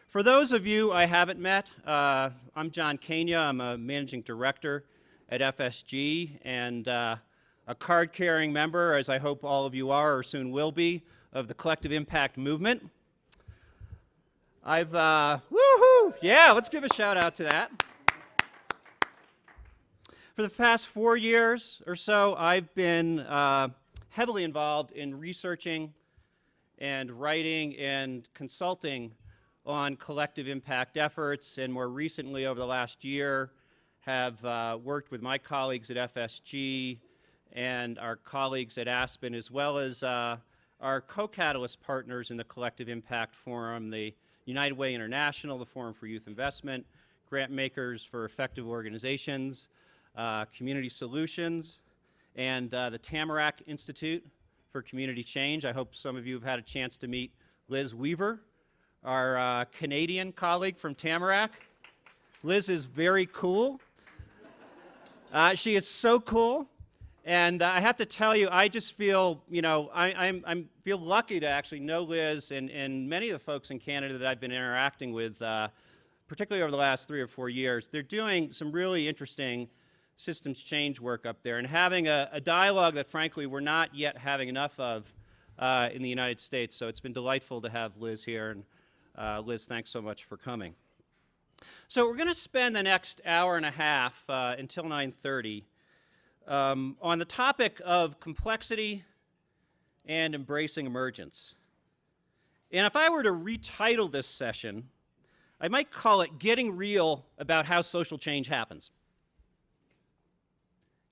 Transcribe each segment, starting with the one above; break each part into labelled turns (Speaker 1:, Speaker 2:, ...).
Speaker 1: For those of you I haven't met, I'm John Kania. I'm a managing director at FSG and a card-carrying member, as I hope all of you are or soon will be, of the collective impact movement. Woohoo! Yeah, let's give a shout out to that. For the past 4 years or so, I've been heavily involved in researching and writing and consulting on collective impact efforts, and more recently over the last year have worked with my colleagues at FSG and our colleagues at Aspen, as well as our co-catalyst partners in the Collective Impact Forum, the United Way International, the Forum for Youth Investment, Grant Makers for Effective Organizations, Community Solutions, and the Tamarack Institute for Community Change. I hope some of you have had a chance to meet Liz Weaver, our Canadian colleague from Tamarack. Liz is very cool. She is so cool. And I have to tell you, I just feel, I feel lucky to actually know Liz and many of the folks in Canada that I've been interacting with, particularly over the last 3 or 4 years. They're doing some really interesting systems change work up there and having a dialogue that, frankly, we're not yet having enough of in the United States. So it's been delightful to have Liz here. And Liz, thanks so much for coming. So we're going to spend the next hour and a half until 9:30 on the topic of complexity and embracing emergence. And if I were to retitle this session, I might call it Getting Real About How Social Change Happens.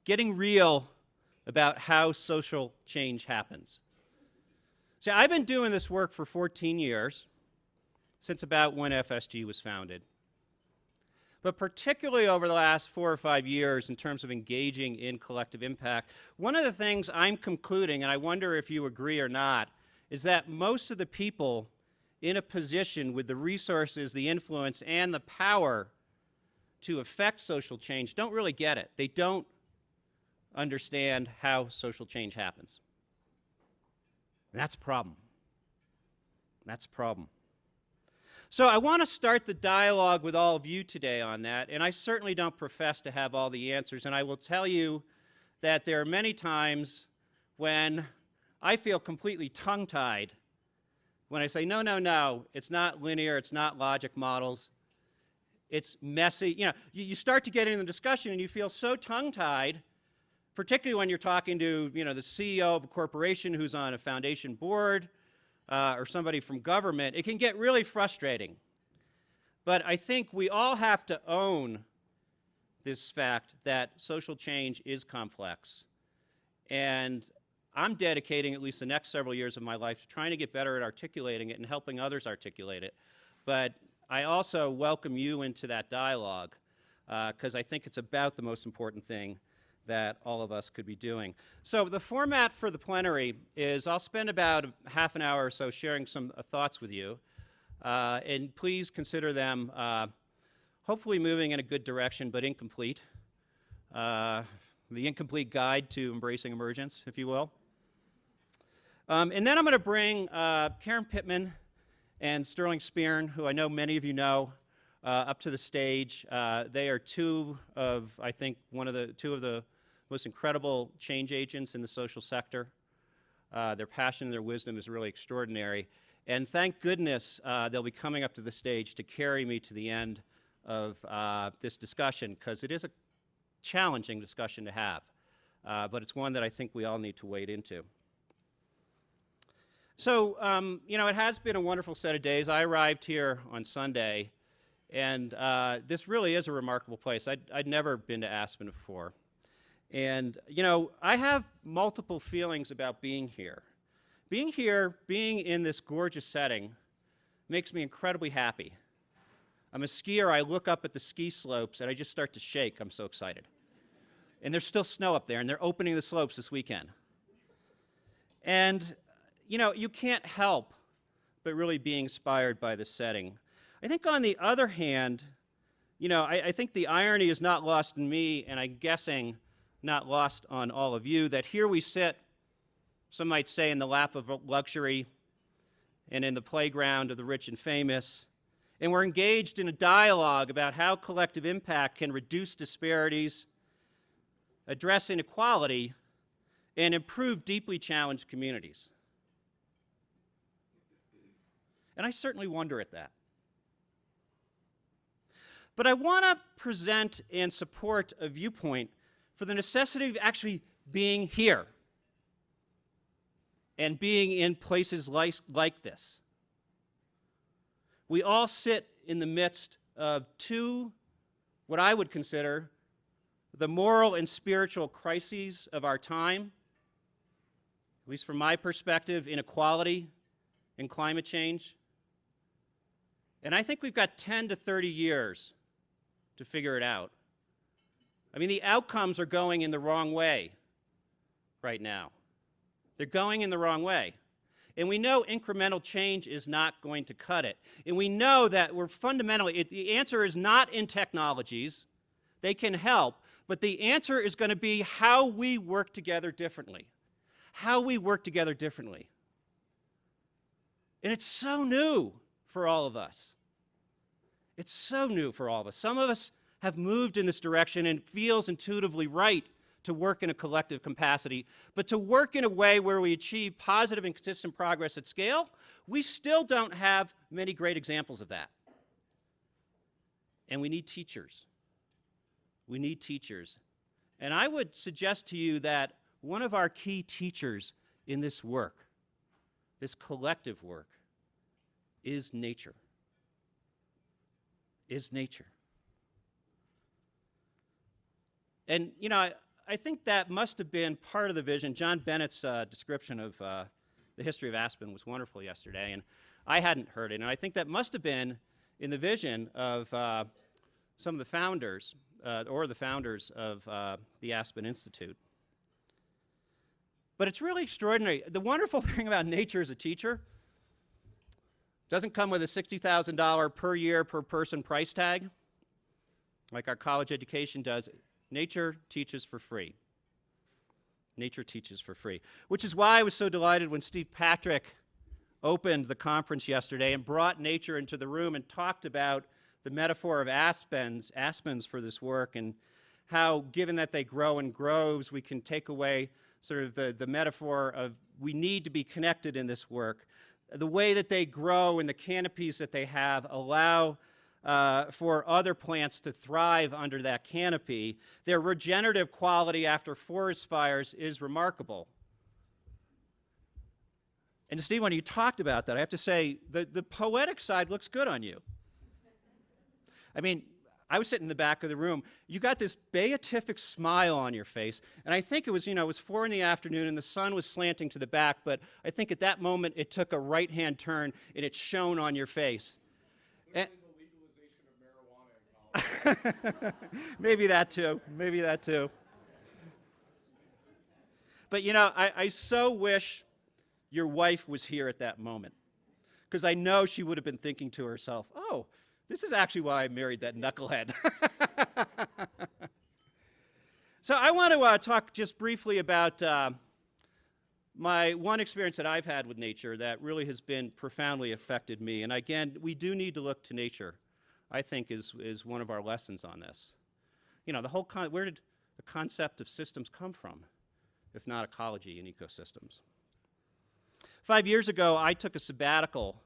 Speaker 1: Getting real about how social change happens. See, I've been doing this work for 14 years, since about when FSG was founded. But particularly over the last 4 or 5 years in terms of engaging in collective impact, one of the things I'm concluding, and I wonder if you agree or not, is that most of the people in a position with the resources, the influence, and the power to affect social change don't really get it. They don't understand how social change happens. And that's a problem. That's a problem. So I want to start the dialogue with all of you today on that, and I certainly don't profess to have all the answers, and I will tell you that there are many times when I feel completely tongue-tied when I say, no, it's not linear, it's not logic models, it's messy. You start to get into the discussion and you feel so tongue-tied, particularly when you're talking to, the CEO of a corporation who's on a foundation board, or somebody from government. It can get really frustrating. But I think we all have to own this fact that social change is complex. And I'm dedicating at least the next several years of my life to trying to get better at articulating it and helping others articulate it. But I also welcome you into that dialogue because I think it's about the most important thing that all of us could be doing. So the format for the plenary is I'll spend about half an hour or so sharing some thoughts with you, and please consider them hopefully moving in a good direction, but incomplete. The incomplete guide to embracing emergence, if you will. And then I'm going to bring Karen Pittman and Sterling Spearn, who I know many of you know, up to the stage. They are two of the most incredible change agents in the social sector. Their passion and their wisdom is really extraordinary. And thank goodness they'll be coming up to the stage to carry me to the end of this discussion, because it is a challenging discussion to have. But it's one that I think we all need to wade into. So, it has been a wonderful set of days. I arrived here on Sunday, and this really is a remarkable place. I'd never been to Aspen before. And, I have multiple feelings about being here. Being here, being in this gorgeous setting, makes me incredibly happy. I'm a skier. I look up at the ski slopes, and I just start to shake. I'm so excited. And there's still snow up there, and they're opening the slopes this weekend. And, you can't help but really be inspired by this setting. I think on the other hand, I think the irony is not lost in me, and I'm guessing not lost on all of you, that here we sit, some might say, in the lap of luxury and in the playground of the rich and famous, And we're engaged in a dialogue about how collective impact can reduce disparities, address inequality, and improve deeply challenged communities. And I certainly wonder at that. But I want to present and support a viewpoint for the necessity of actually being here and being in places like this. We all sit in the midst of two, what I would consider, the moral and spiritual crises of our time, at least from my perspective, inequality and climate change. And I think we've got 10 to 30 years to figure it out. I mean, the outcomes are going in the wrong way right now. They're going in the wrong way. And we know incremental change is not going to cut it. And we know that we're fundamentally, the answer is not in technologies. They can help. But the answer is going to be how we work together differently. How we work together differently. And it's so new for all of us. It's so new for all of us. Some of us have moved in this direction and it feels intuitively right to work in a collective capacity, but to work in a way where we achieve positive and consistent progress at scale, we still don't have many great examples of that. And we need teachers. We need teachers. And I would suggest to you that one of our key teachers in this work, this collective work, is nature. Is nature. And, you know, I think that must have been part of the vision. John Bennett's description of the history of Aspen was wonderful yesterday, and I hadn't heard it. And I think that must have been in the vision of some of the founders, or the founders of the Aspen Institute. But it's really extraordinary. The wonderful thing about nature as a teacher doesn't come with a $60,000 per year per person price tag, like our college education does. Nature teaches for free. Nature teaches for free. Which is why I was so delighted when Steve Patrick opened the conference yesterday and brought nature into the room and talked about the metaphor of aspens for this work, and how, given that they grow in groves, we can take away sort of the metaphor of we need to be connected in this work. The way that they grow and the canopies that they have allow for other plants to thrive under that canopy. Their regenerative quality after forest fires is remarkable. And Steve, when you talked about that, I have to say, the poetic side looks good on you. I mean, I was sitting in the back of the room. You got this beatific smile on your face, and I think it was, it was 4 in the afternoon and the sun was slanting to the back, but I think at that moment it took a right-hand turn and it shone on your face. And maybe that too. Maybe that too. But I so wish your wife was here at that moment, because I know she would have been thinking to herself, oh, this is actually why I married that knucklehead. So I want to talk just briefly about my one experience that I've had with nature that really has been profoundly affected me. And again, we do need to look to nature, I think, is one of our lessons on this. The whole where did the concept of systems come from, if not ecology and ecosystems? 5 years ago, I took a sabbatical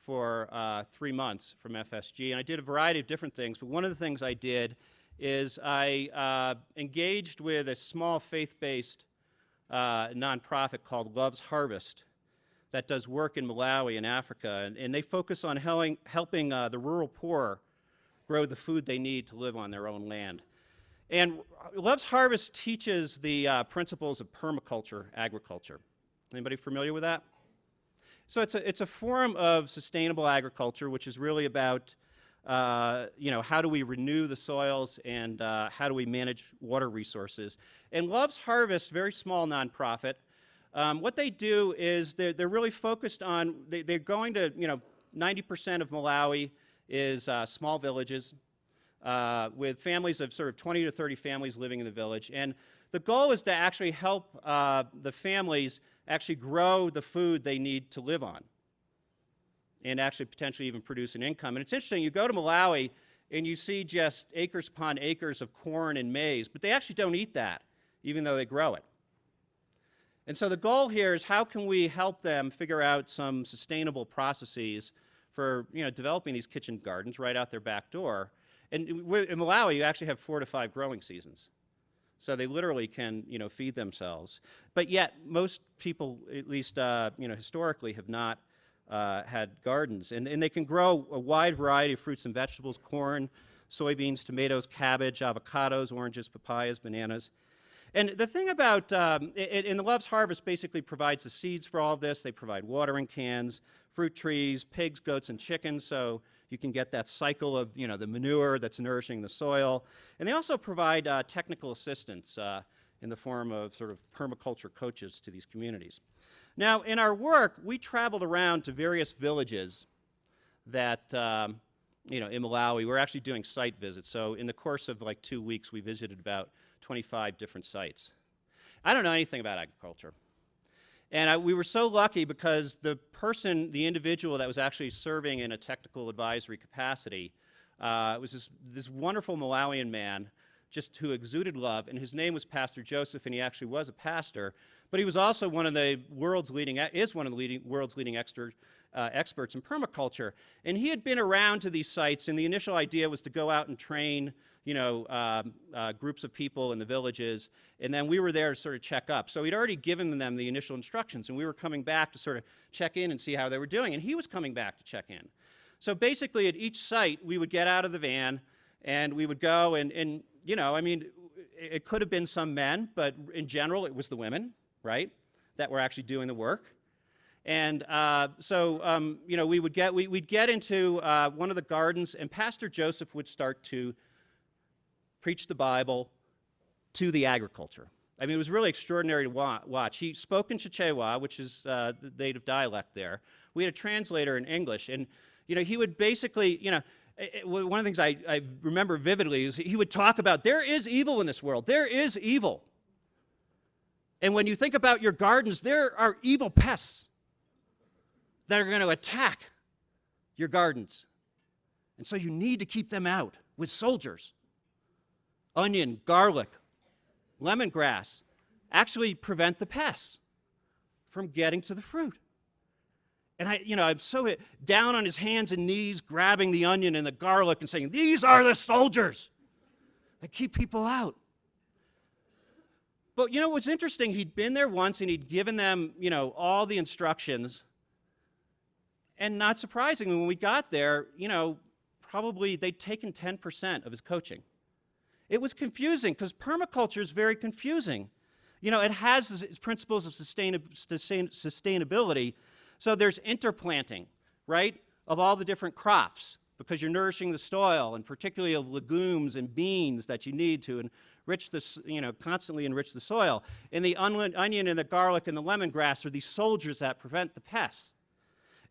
Speaker 1: for 3 months from FSG, and I did a variety of different things, but one of the things I did is I engaged with a small faith-based nonprofit called Love's Harvest that does work in Malawi and Africa, and they focus on helping the rural poor grow the food they need to live on their own land. And Love's Harvest teaches the principles of permaculture agriculture. Anybody familiar with that? So it's a form of sustainable agriculture, which is really about how do we renew the soils and how do we manage water resources. And Love's Harvest, very small nonprofit, what they do is they're really focused on, they're going to, 90% of Malawi is small villages with families of sort of 20 to 30 families living in the village. And the goal is to actually help the families actually grow the food they need to live on. and actually potentially even produce an income. And it's interesting, you go to Malawi and you see just acres upon acres of corn and maize, but they actually don't eat that, even though they grow it. And so the goal here is how can we help them figure out some sustainable processes for developing these kitchen gardens right out their back door. And in Malawi, you actually have 4 to 5 growing seasons. So they literally can feed themselves. But yet most people, at least historically, have not had gardens. And they can grow a wide variety of fruits and vegetables: corn, soybeans, tomatoes, cabbage, avocados, oranges, papayas, bananas. And the thing about, and the Love's Harvest basically provides the seeds for all of this. They provide watering cans, fruit trees, pigs, goats, and chickens, so you can get that cycle of the manure that's nourishing the soil. And they also provide technical assistance in the form of sort of permaculture coaches to these communities. Now, in our work, we traveled around to various villages that, in Malawi. We're actually doing site visits. So in the course of like 2 weeks, we visited about 25 different sites. I don't know anything about agriculture. And we were so lucky because the individual that was actually serving in a technical advisory capacity was this wonderful Malawian man just who exuded love, and his name was Pastor Joseph, and he actually was a pastor, but he was also one of the world's leading experts in permaculture. And he had been around to these sites, and the initial idea was to go out and train groups of people in the villages, and then we were there to sort of check up. So he'd already given them the initial instructions, and we were coming back to sort of check in and see how they were doing, and he was coming back to check in. So basically at each site, we would get out of the van, and we would go, and I mean, it could have been some men, but in general, it was the women, right, that were actually doing the work. And we'd get into one of the gardens, and Pastor Joseph would start to preach the Bible to the agriculture. I mean, it was really extraordinary to watch. He spoke in Chichewa, which is the native dialect there. We had a translator in English, and he would basically, one of the things I remember vividly is he would talk about, there is evil in this world. There is evil. And when you think about your gardens, there are evil pests that are going to attack your gardens. And so you need to keep them out with soldiers. Onion, garlic, lemongrass actually prevent the pests from getting to the fruit. And I'm so down on his hands and knees, grabbing the onion and the garlic and saying, these are the soldiers that keep people out. But what's interesting, he'd been there once and he'd given them, all the instructions. And not surprisingly, when we got there, probably they'd taken 10% of his coaching. It was confusing because permaculture is very confusing. It has its principles of sustainability. So there's interplanting, right, of all the different crops because you're nourishing the soil, and particularly of legumes and beans that you need to enrich this, constantly enrich the soil. And the onion and the garlic and the lemongrass are these soldiers that prevent the pests.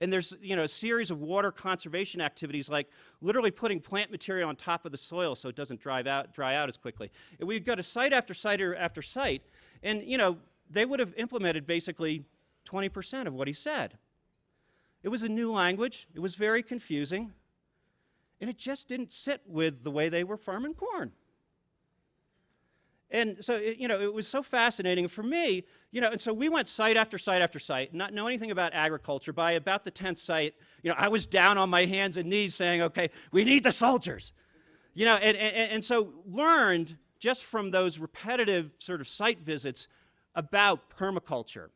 Speaker 1: And there's, a series of water conservation activities like literally putting plant material on top of the soil so it doesn't dry out as quickly. And we'd go to site after site after site, and, they would have implemented basically 20% of what he said. It was a new language. It was very confusing. And it just didn't sit with the way they were farming corn. And so, it was so fascinating for me, and so we went site after site after site, not know anything about agriculture. By about the 10th site, I was down on my hands and knees saying, okay, we need the soldiers. And so learned just from those repetitive sort of site visits about permaculture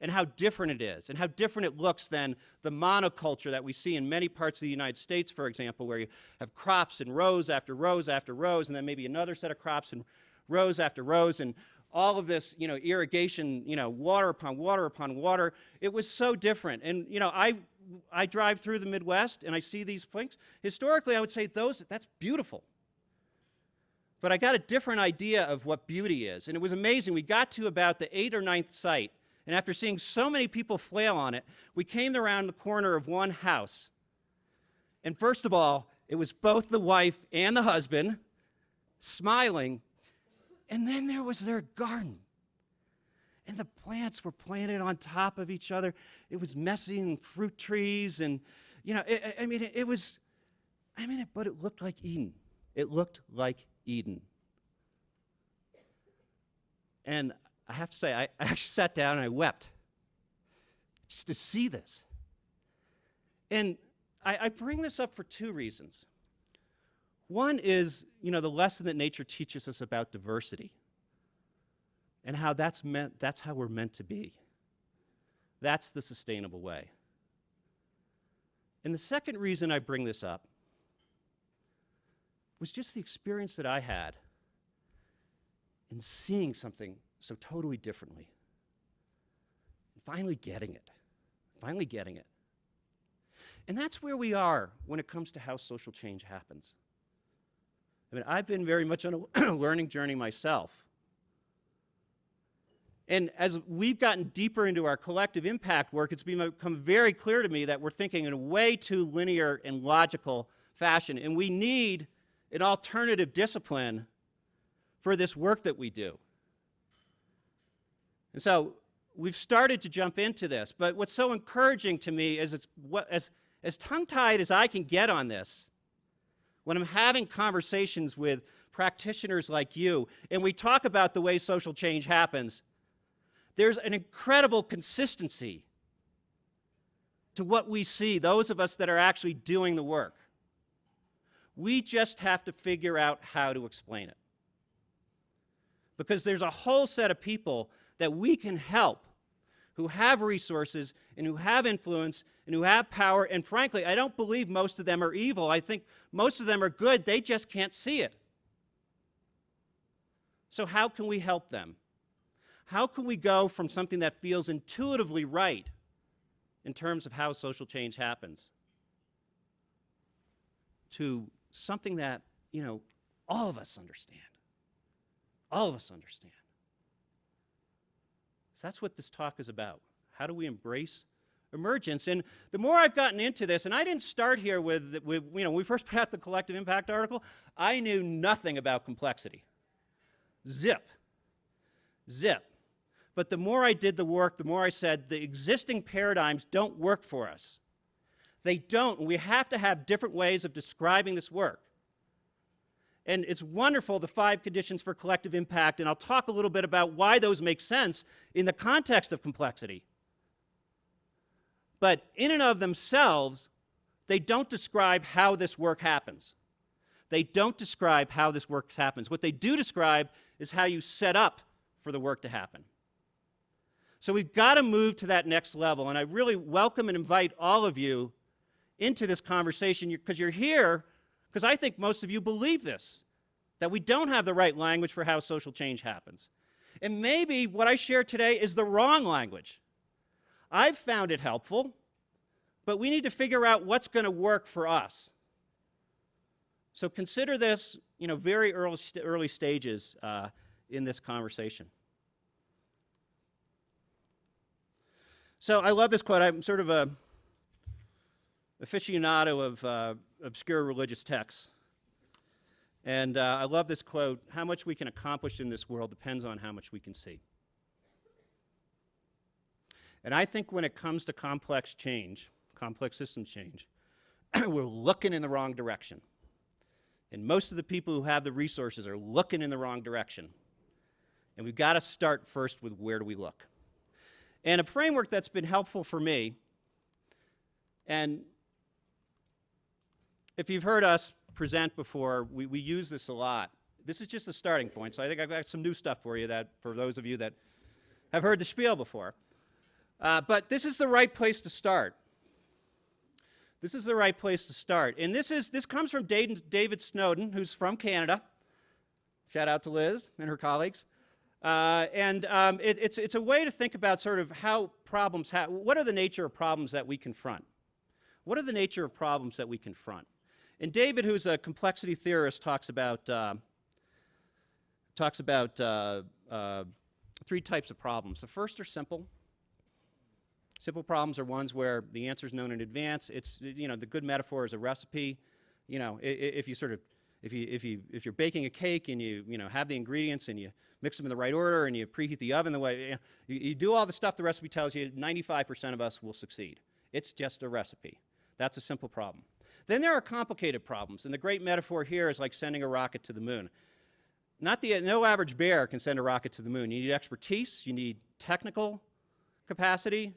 Speaker 1: and how different it is and how different it looks than the monoculture that we see in many parts of the United States, for example, where you have crops in rows after rows after rows, and then maybe another set of crops in rows after rows, and all of this, irrigation, water upon water upon water. It was so different. And, I drive through the Midwest and I see these things. Historically, I would say that's beautiful. But I got a different idea of what beauty is. And it was amazing. We got to about the 8th or 9th site, and after seeing so many people flail on it, we came around the corner of one house. And first of all, it was both the wife and the husband smiling, and then there was their garden. And the plants were planted on top of each other. It was messy and fruit trees, and but it looked like Eden. It looked like Eden. And I have to say, I actually sat down and I wept just to see this. And I bring this up for two reasons. One is, the lesson that nature teaches us about diversity and how that's how we're meant to be. That's the sustainable way. And the second reason I bring this up was just the experience that I had in seeing something so totally differently. And finally getting it. And that's where we are when it comes to how social change happens. I've been very much on a learning journey myself. And as we've gotten deeper into our collective impact work, it's become very clear to me that we're thinking in a way too linear and logical fashion, and we need an alternative discipline for this work that we do. And so we've started to jump into this, but what's so encouraging to me is as tongue-tied as I can get on this, when I'm having conversations with practitioners like you, and we talk about the way social change happens, there's an incredible consistency to what we see, those of us that are actually doing the work. We just have to figure out how to explain it. Because there's a whole set of people that we can help who have resources and who have influence and who have power, and frankly, I don't believe most of them are evil. I think most of them are good. They just can't see it. So how can we help them? How can we go from something that feels intuitively right in terms of how social change happens to something that, all of us understand? All of us understand. So that's what this talk is about. How do we embrace emergence? And the more I've gotten into this, and I didn't start here with when we first put out the collective impact article, I knew nothing about complexity. Zip. But the more I did the work, the more I said the existing paradigms don't work for us. They don't, and we have to have different ways of describing this work. And it's wonderful, the 5 conditions for collective impact, and I'll talk a little bit about why those make sense in the context of complexity. But in and of themselves, they don't describe how this work happens. What they do describe is how you set up for the work to happen. So we've got to move to that next level, and I really welcome and invite all of you into this conversation because you're here because I think most of you believe this, that we don't have the right language for how social change happens. And maybe what I share today is the wrong language. I've found it helpful, but we need to figure out what's going to work for us. So consider this, very early stages in this conversation. So I love this quote. I'm sort of a aficionado of obscure religious texts. And I love this quote: how much we can accomplish in this world depends on how much we can see. And I think when it comes to complex systems change, we're looking in the wrong direction. And most of the people who have the resources are looking in the wrong direction. And we've got to start first with where do we look? And a framework that's been helpful for me, and if you've heard us present before, we use this a lot. This is just a starting point, so I think I've got some new stuff for you for those of you that have heard the spiel before. But this is the right place to start. And this comes from David Snowden, who's from Canada. Shout out to Liz and her colleagues. It's a way to think about sort of how problems what are the nature of problems that we confront? And David, who's a complexity theorist, talks about 3 types of problems. The first are simple. Simple problems are ones where the answer is known in advance. It's, the good metaphor is a recipe. If you sort of If you're baking a cake and you have the ingredients and you mix them in the right order and you preheat the oven the way, you do all the stuff the recipe tells you, 95% of us will succeed. It's just a recipe. That's a simple problem. Then there are complicated problems, and the great metaphor here is like sending a rocket to the moon. No average bear can send a rocket to the moon. You need expertise, you need technical capacity,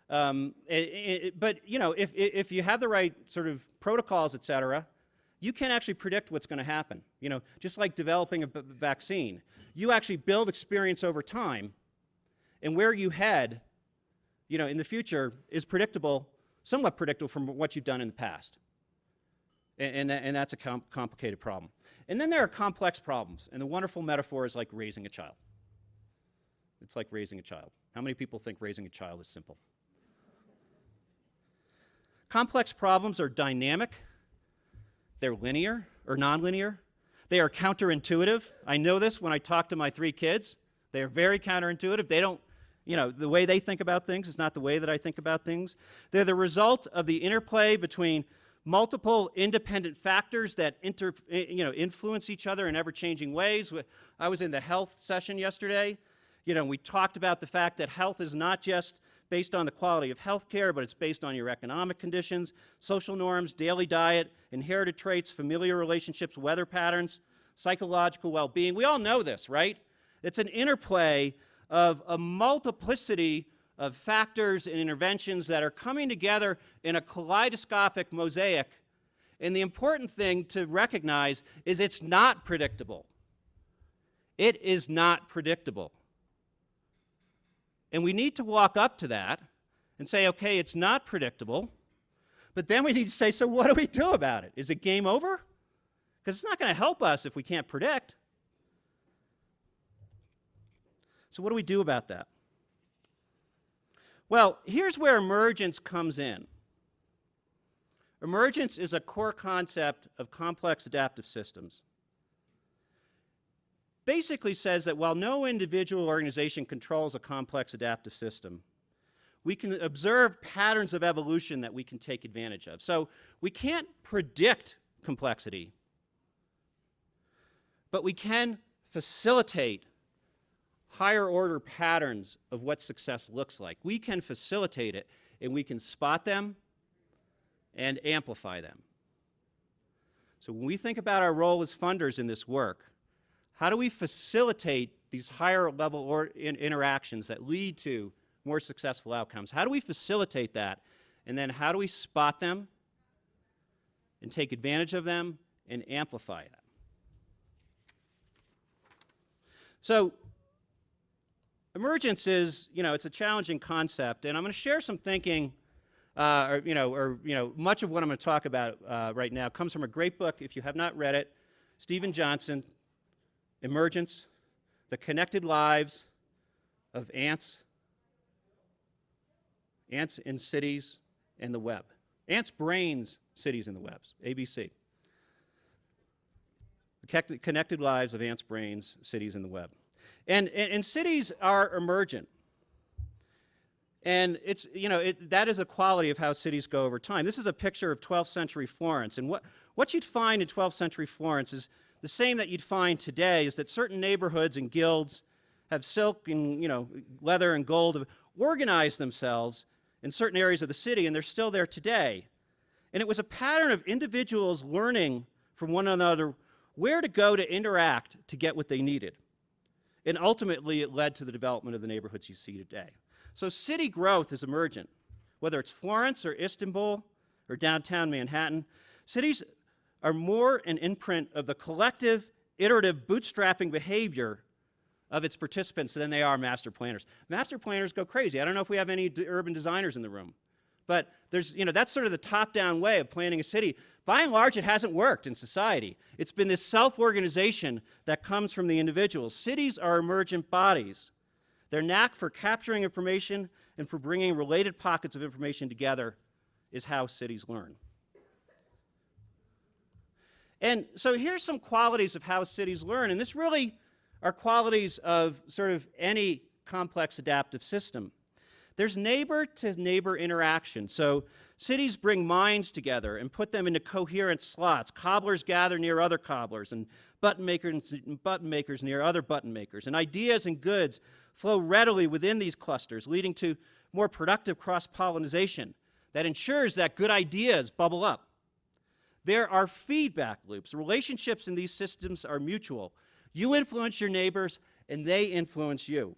Speaker 1: but if you have the right sort of protocols, et cetera, you can actually predict what's going to happen. Just like developing a vaccine, you actually build experience over time, and where you head, in the future is predictable, somewhat predictable from what you've done in the past. And that's a complicated problem. And then there are complex problems, and the wonderful metaphor is like raising a child. It's like raising a child. How many people think raising a child is simple? Complex problems are dynamic. They're linear or nonlinear. They are counterintuitive. I know this when I talk to my 3 kids. They are very counterintuitive. They don't, the way they think about things is not the way that I think about things. They're the result of the interplay between multiple independent factors that influence each other in ever-changing ways. I was in the health session yesterday. We talked about the fact that health is not just based on the quality of health care, but it's based on your economic conditions, social norms, daily diet, inherited traits, familiar relationships, weather patterns, psychological well-being. We all know this, right? It's an interplay of a multiplicity of factors and interventions that are coming together in a kaleidoscopic mosaic. And the important thing to recognize is it's not predictable. It is not predictable. And we need to walk up to that and say, okay, it's not predictable, but then we need to say, so what do we do about it? Is it game over? Because it's not going to help us if we can't predict. So what do we do about that? Well, here's where emergence comes in. Emergence is a core concept of complex adaptive systems. Basically says that while no individual organization controls a complex adaptive system, we can observe patterns of evolution that we can take advantage of. So we can't predict complexity, but we can facilitate higher order patterns of what success looks like. We can facilitate it, and we can spot them and amplify them. So when we think about our role as funders in this work, how do we facilitate these higher level interactions that lead to more successful outcomes? How do we facilitate that? And then how do we spot them and take advantage of them and amplify that? So emergence is, it's a challenging concept, and I'm going to share some thinking, much of what I'm going to talk about right now comes from a great book. If you have not read it, Stephen Johnson, Emergence, The Connected Lives of Ants in Cities and the Web. Ants, Brains, Cities and the Webs, ABC. The Connected Lives of Ants, Brains, Cities and the Web. And cities are emergent. And it's, that is a quality of how cities go over time. This is a picture of 12th century Florence. And what you'd find in 12th century Florence is the same that you'd find today, is that certain neighborhoods and guilds have silk and leather and gold have organized themselves in certain areas of the city, and they're still there today. And it was a pattern of individuals learning from one another where to go to interact to get what they needed. And ultimately, it led to the development of the neighborhoods you see today. So city growth is emergent. Whether it's Florence or Istanbul or downtown Manhattan, cities are more an imprint of the collective, iterative, bootstrapping behavior of its participants than they are master planners. Master planners go crazy. I don't know if we have any urban designers in the room, but there's, that's sort of the top-down way of planning a city. By and large, it hasn't worked in society. It's been this self-organization that comes from the individuals. Cities are emergent bodies. Their knack for capturing information and for bringing related pockets of information together is how cities learn. And so here's some qualities of how cities learn, and this really are qualities of sort of any complex adaptive system. There's neighbor-to-neighbor interaction. So Cities bring minds together and put them into coherent slots. Cobblers gather near other cobblers, and button makers near other button makers. And ideas and goods flow readily within these clusters, leading to more productive cross-pollination that ensures that good ideas bubble up. There are feedback loops. Relationships in these systems are mutual. You influence your neighbors, and they influence you.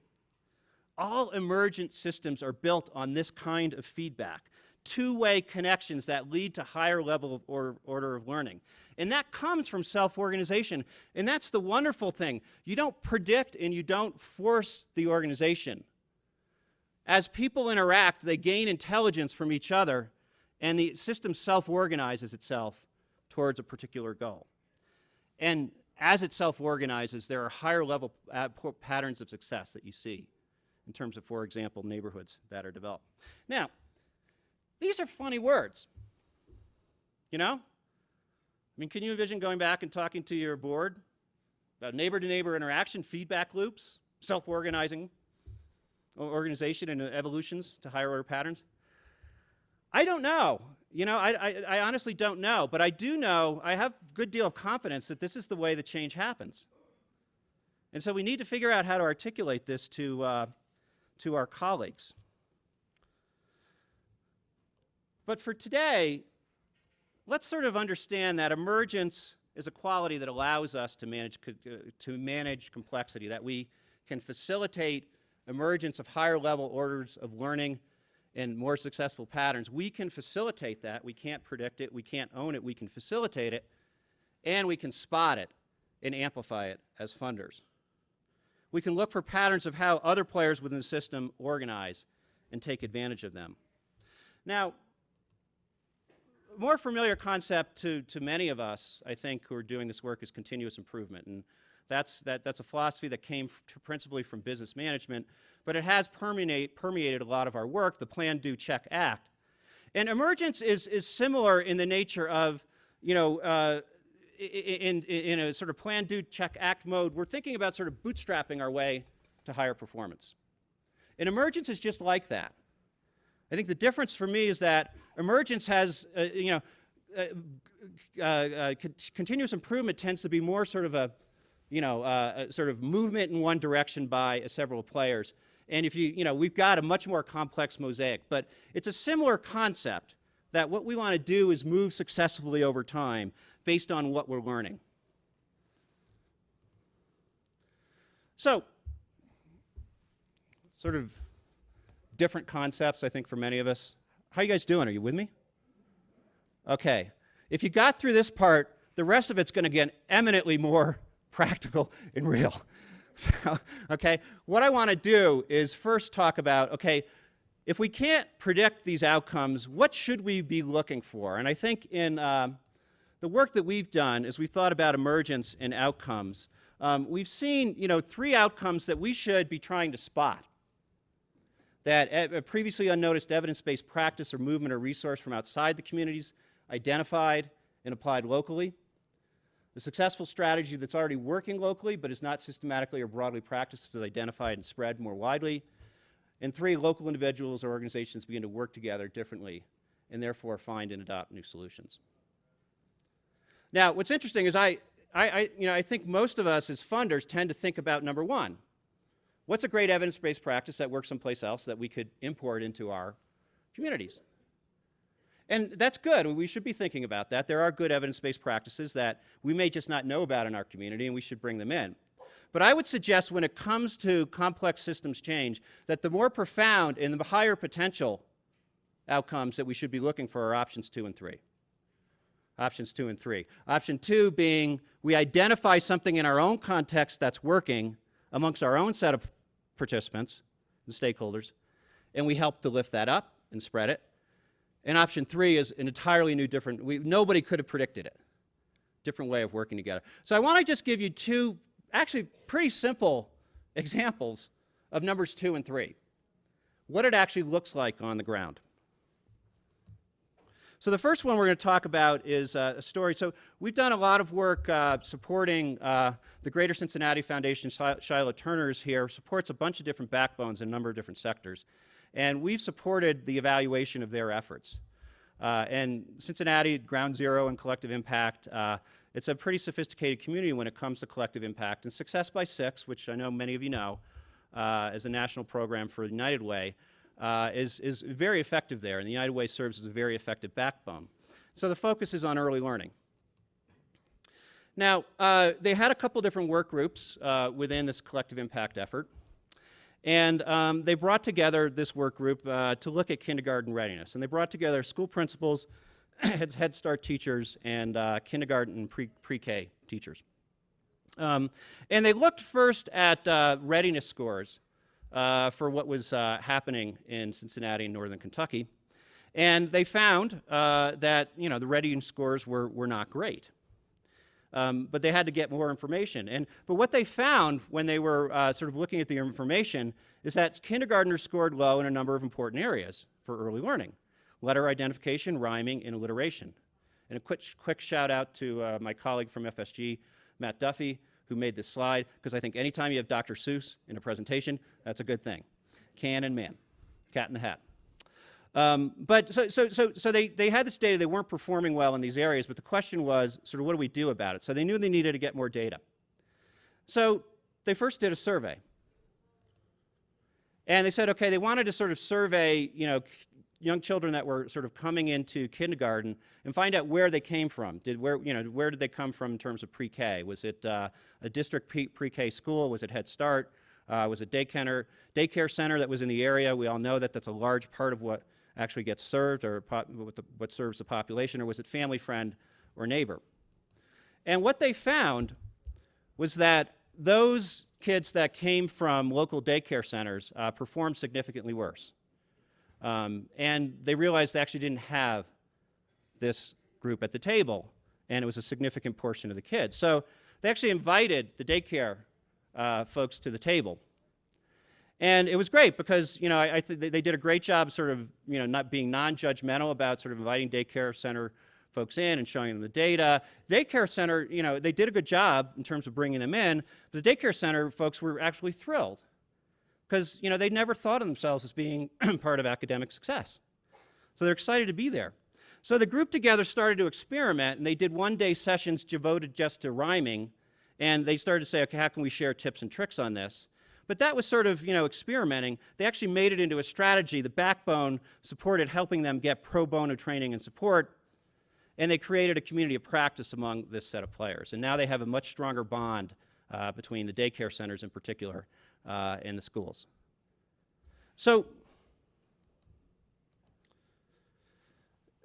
Speaker 1: All emergent systems are built on this kind of feedback, two-way connections that lead to higher level of order of learning. And that comes from self-organization. And that's the wonderful thing. You don't predict and you don't force the organization. As people interact, they gain intelligence from each other, and the system self-organizes itself towards a particular goal. And as it self-organizes, there are higher level patterns of success that you see in terms of, for example, neighborhoods that are developed. Now, these are funny words, you know? I mean, can you envision going back and talking to your board about neighbor-to-neighbor interaction, feedback loops, self-organizing, organization and evolutions to higher order patterns? I don't know. You know, I honestly don't know, but I do know, I have a good deal of confidence that this is the way the change happens. And so we need to figure out how to articulate this to our colleagues. But for today, let's sort of understand that emergence is a quality that allows us to manage complexity, that we can facilitate emergence of higher level orders of learning and more successful patterns. We can facilitate that. We can't predict it. We can't own it. We can facilitate it. And we can spot it and amplify it as funders. We can look for patterns of how other players within the system organize and take advantage of them. Now, a more familiar concept to many of us, I think, who are doing this work is continuous improvement. And that's a philosophy that came principally from business management, but it has permeated a lot of our work, the plan, do, check, act. And emergence is similar in the nature of, you know, in a sort of plan, do, check, act mode. We're thinking about sort of bootstrapping our way to higher performance. And emergence is just like that. I think the difference for me is that emergence has, continuous improvement tends to be more sort of a sort of movement in one direction by several players. And if we've got a much more complex mosaic, but it's a similar concept that what we want to do is move successfully over time based on what we're learning. So, sort of different concepts, I think, for many of us. How are you guys doing? Are you with me? Okay. If you got through this part, the rest of it's going to get eminently more practical and real. So, okay, what I want to do is first talk about, okay, if we can't predict these outcomes, what should we be looking for? And I think in the work that we've done, as we've thought about emergence and outcomes, we've seen, three outcomes that we should be trying to spot. That previously unnoticed evidence-based practice or movement or resource from outside the communities identified and applied locally. The successful strategy that's already working locally but is not systematically or broadly practiced is identified and spread more widely. And three, local individuals or organizations begin to work together differently and therefore find and adopt new solutions. Now, what's interesting is I think most of us as funders tend to think about number one. What's a great evidence-based practice that works someplace else that we could import into our communities? And that's good. We should be thinking about that. There are good evidence-based practices that we may just not know about in our community, and we should bring them in. But I would suggest when it comes to complex systems change that the more profound and the higher potential outcomes that we should be looking for are options 2 and 3. Options 2 and 3. Option 2 being we identify something in our own context that's working amongst our own set of participants and stakeholders, and we help to lift that up and spread it. And option 3 is an entirely new, different, nobody could have predicted it. Different way of working together. So I want to just give you two, actually pretty simple examples of numbers 2 and 3. What it actually looks like on the ground. So the first one we're going to talk about is a story. So we've done a lot of work supporting the Greater Cincinnati Foundation. Shiloh Turner's here, supports a bunch of different backbones in a number of different sectors. And we've supported the evaluation of their efforts. And Cincinnati, ground zero in collective impact, it's a pretty sophisticated community when it comes to collective impact. And Success by Six, which I know many of you know, is a national program for United Way, is very effective there. And the United Way serves as a very effective backbone. So the focus is on early learning. Now, they had a couple different work groups within this collective impact effort. And they brought together this work group to look at kindergarten readiness. And they brought together school principals, Head Start teachers, and kindergarten and pre-K teachers. And they looked first at readiness scores for what was happening in Cincinnati and northern Kentucky. And they found that the readiness scores were not great. But they had to get more information. But what they found when they were sort of looking at the information is that kindergartners scored low in a number of important areas for early learning: letter identification, rhyming, and alliteration. And a quick shout out to my colleague from FSG, Matt Duffy, who made this slide, because I think anytime you have Dr. Seuss in a presentation, that's a good thing. Can and man, cat in the hat. But so they had this data. They weren't performing well in these areas, but the question was sort of, what do we do about it? So they knew they needed to get more data. So they first did a survey. And they said, okay, they wanted to sort of survey, young children that were sort of coming into kindergarten and find out where they came from. Where did they come from in terms of pre-K? Was it a district pre-K school? Was it Head Start? Was it daycare center that was in the area? We all know that that's a large part of what actually gets served, or what serves the population. Or was it family, friend, or neighbor? And what they found was that those kids that came from local daycare centers performed significantly worse. And they realized they actually didn't have this group at the table, and it was a significant portion of the kids. So they actually invited the daycare folks to the table. And it was great because, I think they did a great job sort of, not being non-judgmental about sort of inviting daycare center folks in and showing them the data. Daycare center, they did a good job in terms of bringing them in. But the daycare center folks were actually thrilled because, they never thought of themselves as being part of academic success. So they're excited to be there. So the group together started to experiment, and they did one-day sessions devoted just to rhyming. And they started to say, okay, how can we share tips and tricks on this? But that was sort of, experimenting. They actually made it into a strategy. The backbone supported helping them get pro bono training and support. And they created a community of practice among this set of players. And now they have a much stronger bond between the daycare centers in particular and the schools. So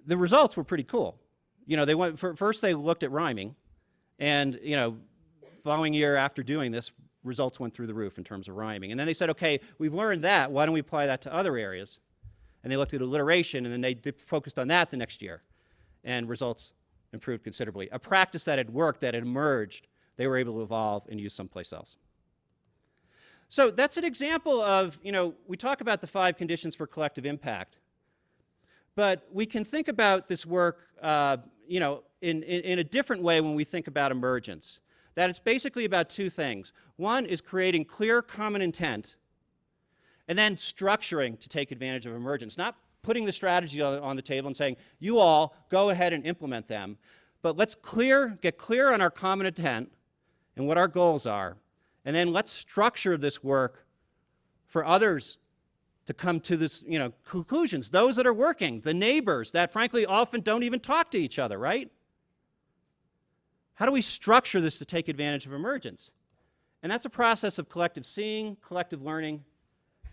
Speaker 1: the results were pretty cool. First they looked at rhyming. And, following year after doing this, results went through the roof in terms of rhyming. And then they said, okay, we've learned that. Why don't we apply that to other areas? And they looked at alliteration, and then they focused on that the next year. And results improved considerably. A practice that had worked, that had emerged, they were able to evolve and use someplace else. So that's an example of, we talk about the 5 conditions for collective impact. But we can think about this work, in a different way when we think about emergence. That it's basically about 2 things. One is creating clear common intent, and then structuring to take advantage of emergence. Not putting the strategy on the table and saying, you all go ahead and implement them, but let's get clear on our common intent and what our goals are, and then let's structure this work for others to come to this, conclusions. Those that are working, the neighbors that frankly often don't even talk to each other, right? How do we structure this to take advantage of emergence? And that's a process of collective seeing, collective learning,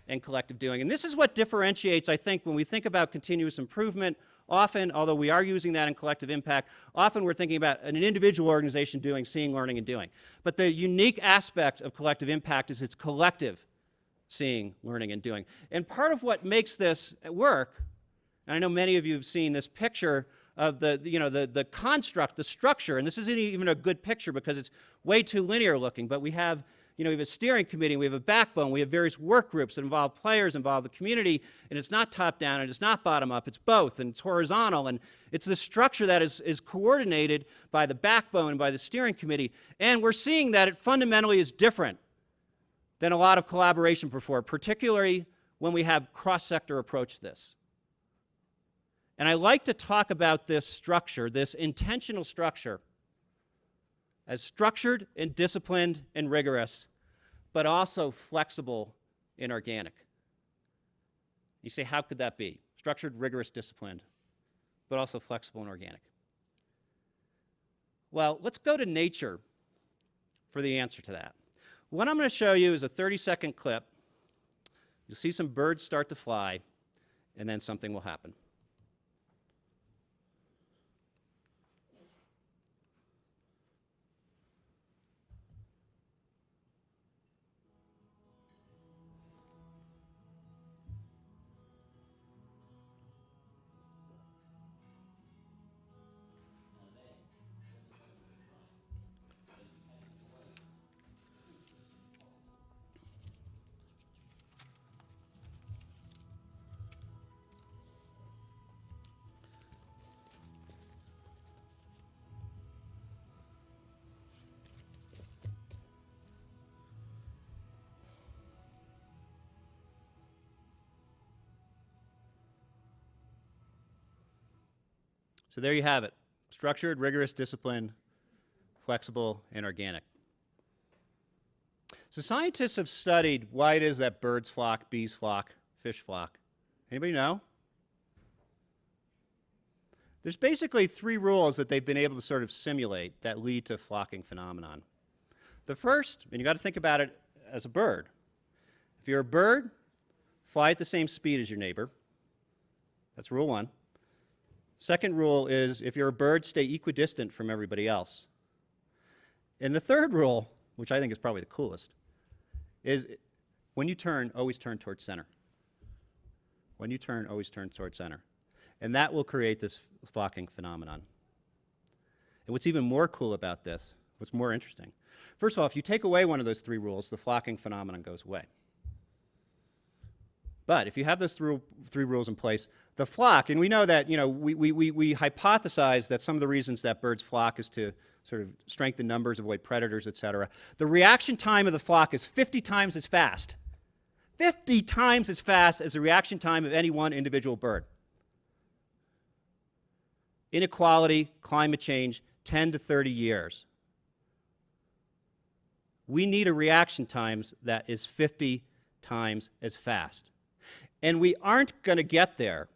Speaker 1: and collective doing. And this is what differentiates, I think, when we think about continuous improvement. Often, although we are using that in collective impact, often we're thinking about an individual organization doing, seeing, learning, and doing. But the unique aspect of collective impact is its collective seeing, learning, and doing. And part of what makes this work, and I know many of you have seen this picture of the construct, the structure, and this isn't even a good picture because it's way too linear looking, but we have a steering committee, we have a backbone, we have various work groups that involve players, involve the community, and it's not top down and it's not bottom up, it's both, and it's horizontal, and it's the structure that is coordinated by the backbone and by the steering committee, and we're seeing that it fundamentally is different than a lot of collaboration before, particularly when we have cross-sector approach to this. And I like to talk about this structure, this intentional structure, as structured and disciplined and rigorous, but also flexible and organic. You say, how could that be? Structured, rigorous, disciplined, but also flexible and organic. Well, let's go to nature for the answer to that. What I'm going to show you is a 30-second clip. You'll see some birds start to fly, and then something will happen. So there you have it. Structured, rigorous, disciplined, flexible, and organic. So scientists have studied why it is that birds flock, bees flock, fish flock. Anybody know? There's basically 3 rules that they've been able to sort of simulate that lead to flocking phenomenon. The first, and you got to think about it as a bird. If you're a bird, fly at the same speed as your neighbor. That's rule 1. Second rule is, if you're a bird, stay equidistant from everybody else. And the third rule, which I think is probably the coolest, is when you turn, always turn towards center. When you turn, always turn towards center. And that will create this flocking phenomenon. And what's even more cool about this, what's more interesting, first of all, if you take away one of those 3 rules, the flocking phenomenon goes away. But if you have those 3 rules in place, the flock, and we know that, you know, we hypothesize that some of the reasons that birds flock is to sort of strengthen numbers, avoid predators, et cetera. The reaction time of the flock is 50 times as fast. 50 times as fast as the reaction time of any one individual bird. Inequality, climate change, 10 to 30 years. We need a reaction time that is 50 times as fast. And we aren't going to get there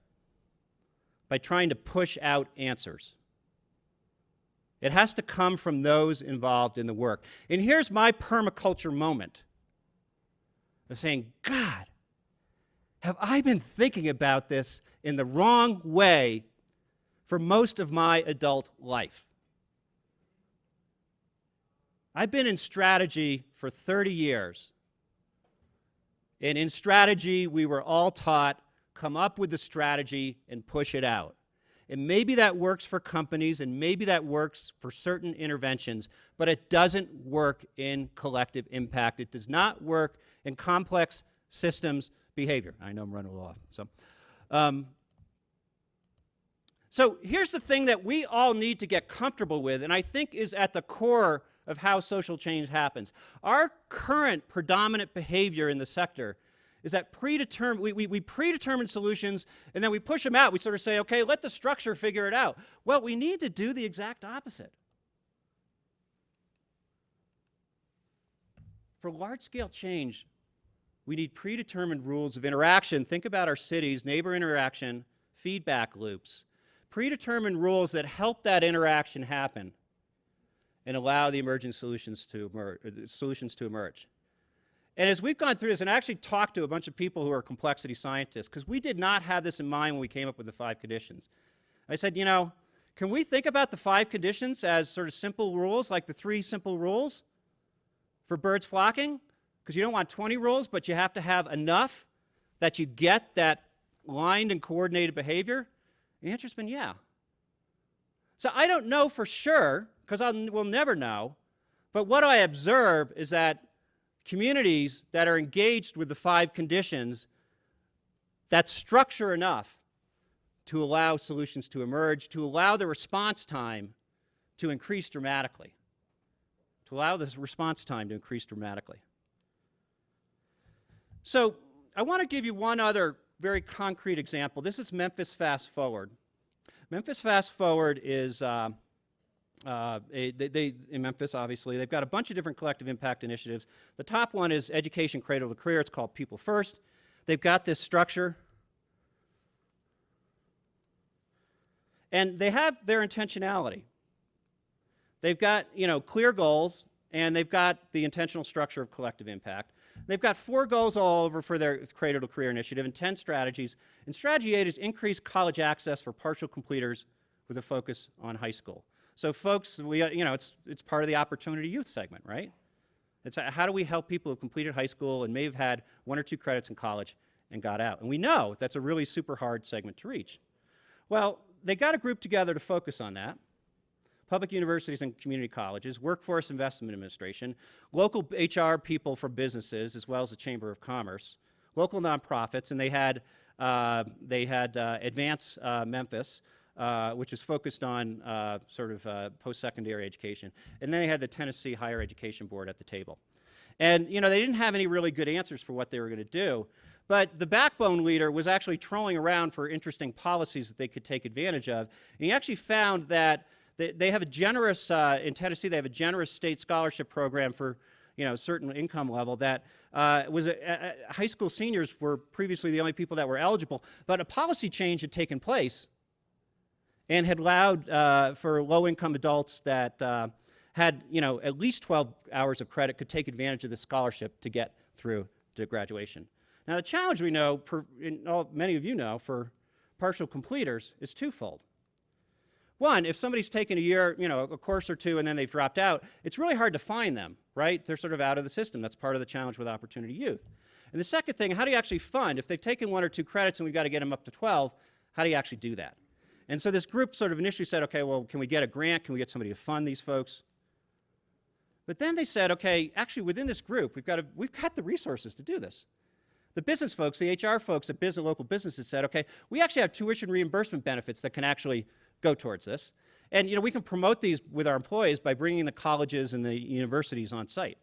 Speaker 1: by trying to push out answers. It has to come from those involved in the work. And here's my permaculture moment of saying, God, have I been thinking about this in the wrong way for most of my adult life? I've been in strategy for 30 years. And in strategy, we were all taught, come up with the strategy and push it out. And maybe that works for companies, and maybe that works for certain interventions, but it doesn't work in collective impact. It does not work in complex systems behavior. I know I'm running a little off. So here's the thing that we all need to get comfortable with, and I think is at the core of how social change happens. Our current predominant behavior in the sector is that we predetermine solutions, and then we push them out. We sort of say, okay, let the structure figure it out. Well, we need to do the exact opposite. For large-scale change, we need predetermined rules of interaction. Think about our cities, neighbor interaction, feedback loops. Predetermined rules that help that interaction happen and allow the emergent solutions to emerge. And as we've gone through this, and I actually talked to a bunch of people who are complexity scientists, because we did not have this in mind when we came up with the 5 conditions. I said, you know, can we think about the 5 conditions as sort of simple rules, like the 3 simple rules for birds flocking? Because you don't want 20 rules, but you have to have enough that you get that lined and coordinated behavior. The answer's been yeah. So I don't know for sure, because we'll never know, but what I observe is that communities that are engaged with the 5 conditions, that's structure enough to allow solutions to emerge, to allow the response time to increase dramatically. So I want to give you one other very concrete example. This is Memphis Fast Forward. Memphis Fast Forward is, in Memphis, obviously, they've got a bunch of different collective impact initiatives. The top one is Education Cradle to Career. It's called People First. They've got this structure. And they have their intentionality. They've got, clear goals, and they've got the intentional structure of collective impact. They've got 4 goals all over for their Cradle to Career initiative and 10 strategies. And strategy 8 is increase college access for partial completers with a focus on high school. So folks, it's part of the Opportunity Youth segment, right? It's how do we help people who completed high school and may have had 1 or 2 credits in college and got out? And we know that's a really super hard segment to reach. Well, they got a group together to focus on that. Public universities and community colleges, Workforce Investment Administration, local HR people from businesses, as well as the Chamber of Commerce, local nonprofits, and they had Advance Memphis, which is focused on post-secondary education. And then they had the Tennessee Higher Education Board at the table. And, they didn't have any really good answers for what they were going to do. But the backbone leader was actually trolling around for interesting policies that they could take advantage of. And he actually found that they have a generous, in Tennessee, they have a generous state scholarship program for, a certain income level that high school seniors were previously the only people that were eligible. But a policy change had taken place and had allowed for low-income adults that had, at least 12 hours of credit could take advantage of the scholarship to get through to graduation. Now, the challenge we know, many of you know, for partial completers is twofold. One, if somebody's taken a year, a course or two, and then they've dropped out, it's really hard to find them, right? They're sort of out of the system. That's part of the challenge with Opportunity Youth. And the second thing, how do you actually fund? If they've taken 1 or 2 credits and we've got to get them up to 12, how do you actually do that? And so this group sort of initially said, okay, well, can we get a grant? Can we get somebody to fund these folks? But then they said, okay, actually within this group, we've got the resources to do this. The business folks, the HR folks at local businesses said, okay, we actually have tuition reimbursement benefits that can actually go towards this. And we can promote these with our employees by bringing the colleges and the universities on site.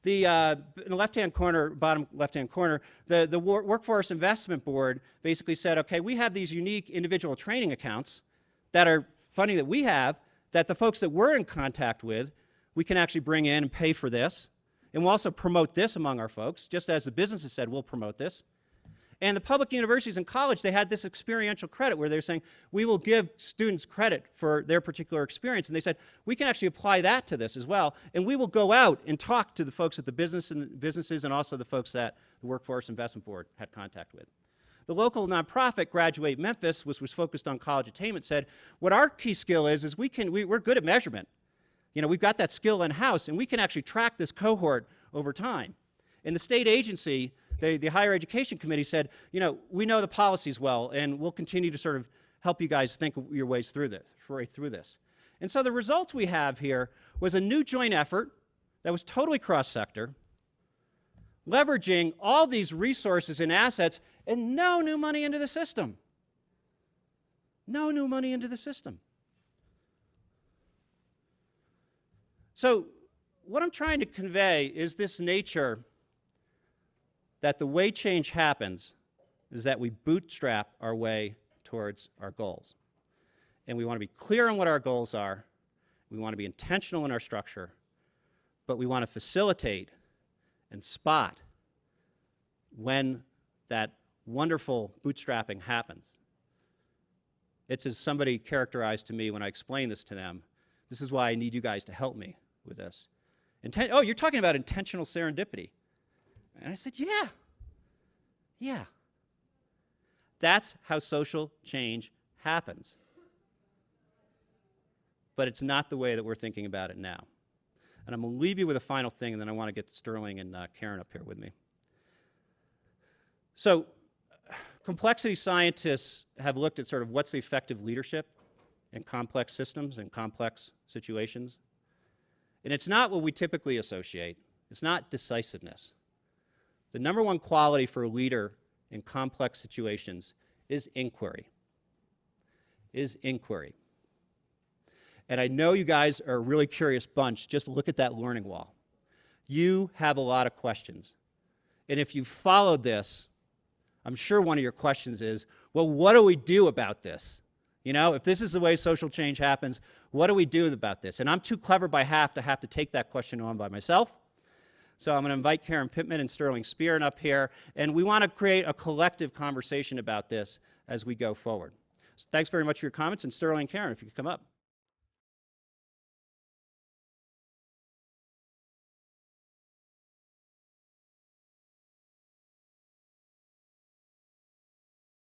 Speaker 1: In the left-hand corner, bottom left-hand corner, the Workforce Investment Board basically said, okay, we have these unique individual training accounts that are funding that we have, that the folks that we're in contact with, we can actually bring in and pay for this. And we'll also promote this among our folks, just as the businesses said, we'll promote this. And the public universities and college, they had this experiential credit where they're saying, we will give students credit for their particular experience. And they said, we can actually apply that to this as well. And we will go out and talk to the folks at the businesses and also the folks that the Workforce Investment Board had contact with. The local nonprofit, Graduate Memphis, which was focused on college attainment, said, what our key skill is we're good at measurement. We've got that skill in-house, and we can actually track this cohort over time. And the state agency, the Higher Education Committee said, we know the policies well, and we'll continue to sort of help you guys think your ways through this. And so the results we have here was a new joint effort that was totally cross-sector, leveraging all these resources and assets, and no new money into the system. No new money into the system. So what I'm trying to convey is this nature that the way change happens is that we bootstrap our way towards our goals. And we want to be clear on what our goals are. We want to be intentional in our structure. But we want to facilitate and spot when that wonderful bootstrapping happens. It's as somebody characterized to me when I explained this to them, this is why I need you guys to help me with this. Oh, you're talking about intentional serendipity. And I said, yeah. That's how social change happens. But it's not the way that we're thinking about it now. And I'm going to leave you with a final thing, and then I want to get Sterling and Karen up here with me. So complexity scientists have looked at sort of what's the effective leadership in complex systems and complex situations. And it's not what we typically associate. It's not decisiveness. The number one quality for a leader in complex situations is inquiry. And I know you guys are a really curious bunch. Just look at that learning wall. You have a lot of questions. And if you followed this, I'm sure one of your questions is, well, what do we do about this? You know, if this is the way social change happens, what do we do about this? And I'm too clever by half to have to take that question on by myself. So I'm going to invite Karen Pittman and Sterling Spearin up here, and we want to create a collective conversation about this as we go forward. So thanks very much for your comments, and Sterling and Karen, if you could come up.